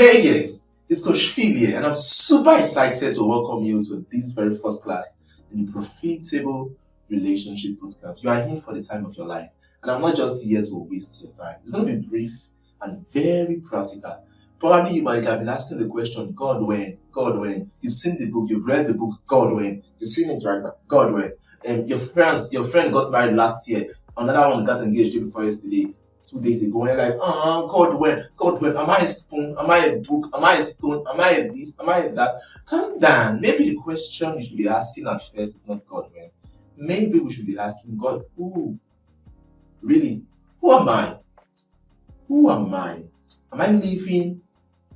Hey there, it's Coach Phil here, and I'm super excited to welcome you to this very first class in the Profitable Relationship Bootcamp. You are here for the time of your life, and I'm not just here to waste your time. It's going to be brief and very practical. Probably you might have been asking the question, God when? God when? You've seen the book, you've read the book, God when? You've seen it right now, God when? Your friend got married last year, another one got engaged day before yesterday. 2 days ago, and you're like, God, when, am I a spoon? Am I a book? Am I a stone? Am I a this? Am I a that? Calm down. Maybe the question you should be asking at first is not God, when. Maybe we should be asking God, who? Really? Who am I? Who am I? Am I living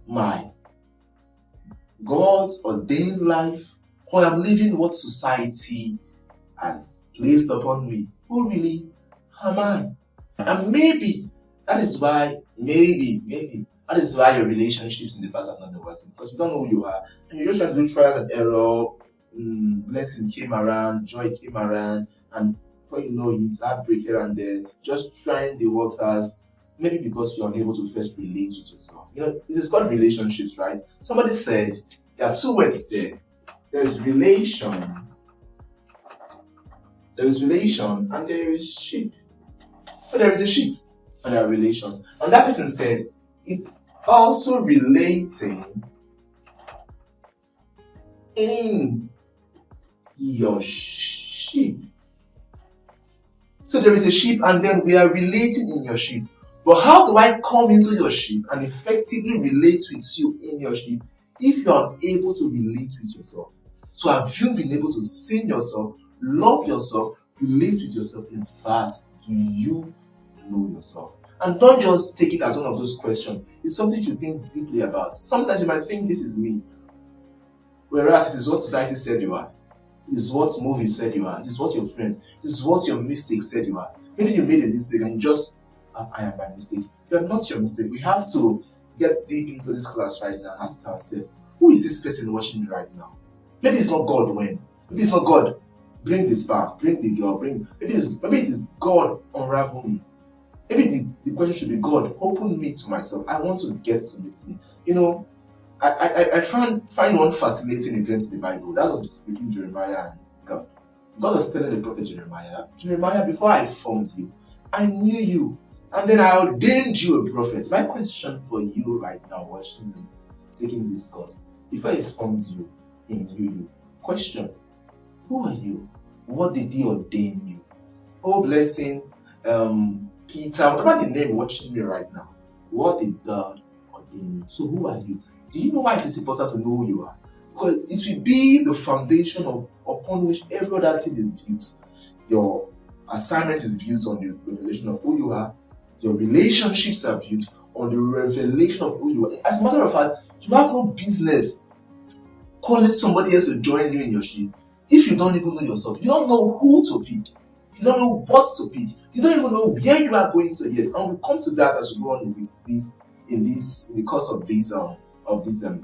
my God's ordained life? Or I'm living what society has placed upon me? Who really am I? And maybe that is why, that is why your relationships in the past have not been working. Because you don't know who you are. And you're just trying to do trials and error. Blessing came around, joy came around, and before you know it, heartbreak here and there, just trying the waters. Maybe because you're unable to first relate with yourself. You know, it is called relationships, right? Somebody said there are two words there. There is relation, and there is sheep. So there is a sheep and there are relations. And that person said, it's also relating in your sheep. So there is a sheep and then we are relating in your sheep. But how do I come into your sheep and effectively relate with you in your sheep if you are unable to relate with yourself? So have you been able to see yourself, love yourself, relate with yourself? In fact, do you know yourself? And don't just take it as one of those questions. It's something you think deeply about. Sometimes you might think this is me, whereas it is what society said you are. It is what movies said you are. It is what your friends, it is what your mistakes said you are. Maybe you made a mistake and you just, I am my mistake. You are not your mistake. We have to get deep into this class right now and ask ourselves, who is this person watching me right now? Maybe it's not God when. Maybe it's not God. Bring this past, bring the girl, maybe it is God unravel me. Maybe the question should be, God, open me to myself. I want to get to meet me. You know, I find one fascinating event in the Bible. That was between Jeremiah and God. God was telling the prophet Jeremiah, before I formed you, I knew you. And then I ordained you a prophet. My question for you right now, watching me, taking this course, before I formed you, he knew you. Question, who are you? What did he ordain you? Oh, blessing, Peter, whatever the name watching me right now. What did God ordain you? So who are you? Do you know why it is important to know who you are? Because it will be the foundation upon which every other thing is built. Your assignment is built on the revelation of who you are. Your relationships are built on the revelation of who you are. As a matter of fact, you have no business calling somebody else to join you in your ship if you don't even know yourself. You don't know who to pick. You don't know what to pick. You don't even know where you are going to yet. And we'll come to that as we go on with this in the course of this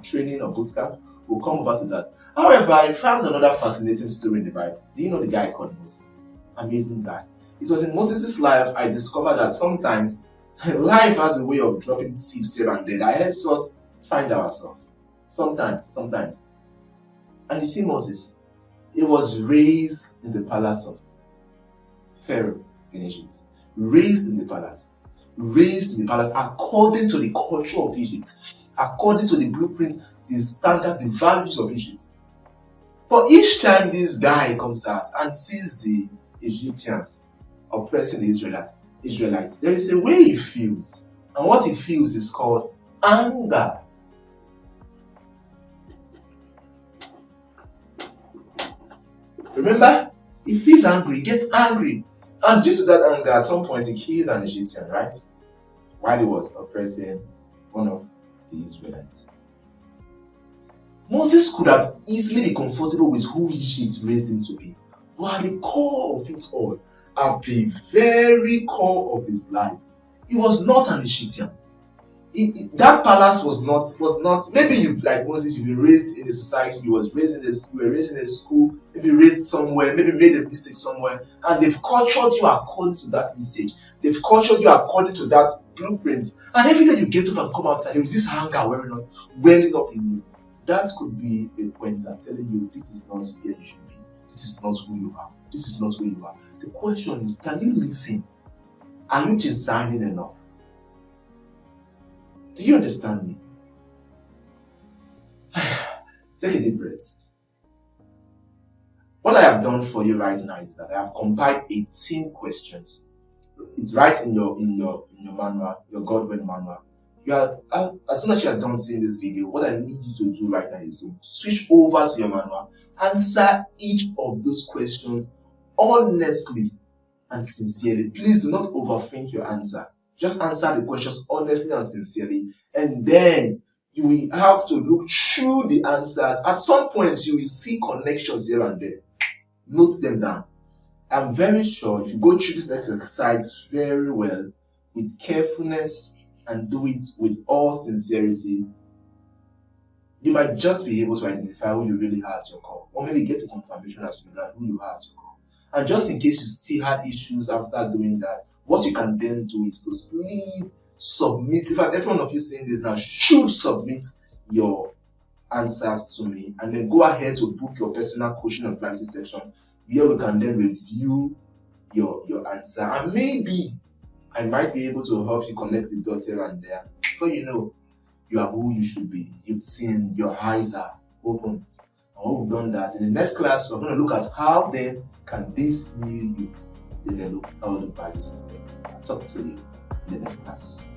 training or bootcamp. We'll come over to that. However, I found another fascinating story in the Bible. Do you know the guy called Moses? Amazing guy. It was in Moses' life I discovered that sometimes life has a way of dropping tips here and there that helps us find ourselves. Sometimes. And you see Moses, he was raised in the palace of Pharaoh in Egypt. Raised in the palace according to the culture of Egypt, according to the blueprint, the standard, the values of Egypt. But each time this guy comes out and sees the Egyptians oppressing the Israelites, there is a way he feels. And what he feels is called anger. Remember? He feels angry, he gets angry. And due to that anger, at some point he killed an Egyptian, right? While he was oppressing one of the Israelites. Moses could have easily been comfortable with who Egypt raised him to be. But at the core of it all, at the very core of his life, he was not an Egyptian. That palace was not. Maybe you, like Moses, you've been raised in a society. You were raised in a school. Maybe raised somewhere. Maybe made a mistake somewhere, and they've cultured you according to that mistake. They've cultured you according to that blueprints, and every day you get up and come outside, there is this hunger welling up in you. That could be a pointer telling you this is not where you should be. This is not who you are. This is not who you are. The question is, can you listen? Are you designing enough? Do you understand me? Take a deep breath. What I have done for you right now is that I have compiled 18 questions. It's right in your manual, your Godwin manual. As soon as you are done seeing this video, what I need you to do right now is to switch over to your manual, answer each of those questions honestly and sincerely. Please do not overthink your answer. Just answer the questions honestly and sincerely, and then you will have to look through the answers. At some point, you will see connections here and there. Note them down. I'm very sure if you go through this exercise very well, with carefulness, and do it with all sincerity, you might just be able to identify who you really are at your core, or maybe get a confirmation as to who you are at your core. And just in case you still had issues after doing that, what you can then do is to please submit. In fact, every one of you saying this now should submit your answers to me, and then go ahead to book your personal coaching and practice section where we can then review your answer, and maybe I might be able to help you connect the dots here and there. Before you know, you are who you should be. You've seen, your eyes are open. And when we've done that, in the next class, we're going to look at how then can this new you develop our value system. I'll talk to you in the next class.